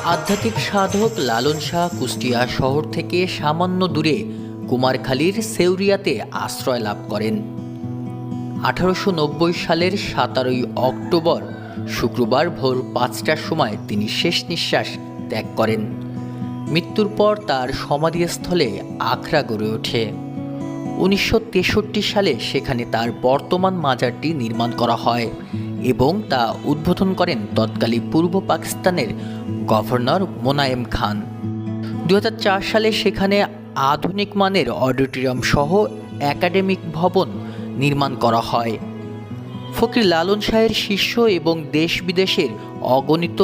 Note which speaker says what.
Speaker 1: আধ্যাত্মিক সাধক লালন শাহ কুষ্টিয়া শহর থেকে সামান্য দূরে কুমারখালীর সেউরিয়াতে আশ্রয় লাভ করেন। 1890 সালের 17 অক্টোবর শুক্রবার ভোর 5টার সময় তিনি শেষ নিঃশ্বাস ত্যাগ করেন। মৃত্যুর পর তার সমাধিস্থলে আখড়া গড়ে ওঠে। 1963 সালে সেখানে তার বর্তমান মাজারটি নির্মাণ করা হয় এবং তা উদ্বোধন করেন তৎকালীন পূর্ব পাকিস্তানের গভর্নর মোনায়েম খান। 2004 সালে সেখানে আধুনিক মানের অডিটোরিয়াম সহ একাডেমিক ভবন নির্মাণ করা হয়। ফকির লালন শাহের শিষ্য এবং দেশ বিদেশের অগণিত